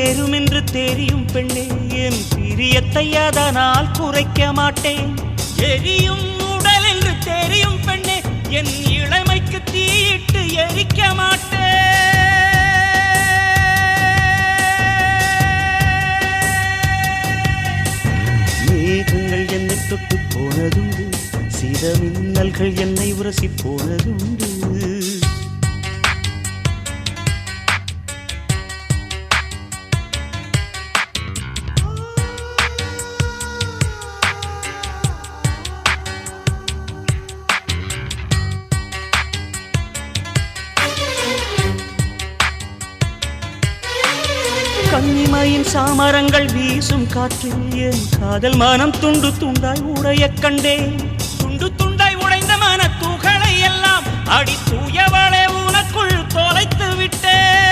ஏறும் என்று தெரியும் பெண்ணே, என் பிரியத்தை அதனால் குறைக்க மாட்டேன். எரியும் உடல் என்று தெரியும் பெண்ணே, என் இளமைக்கு தீயிட்டு எரிக்க மாட்டேன். மேகங்கள் என்னை தொட்டு போனதுண்டு, சில மின்னல்கள் என்னை உரசி போனதுண்டு. கன்னிமையின் சாமரங்கள் வீசும் காற்றில் என் காதல் மனம் துண்டு துண்டாய் உடைய கண்டேன். துண்டு துண்டாய் உடைந்த மன தூகளை எல்லாம் அடி தூயவா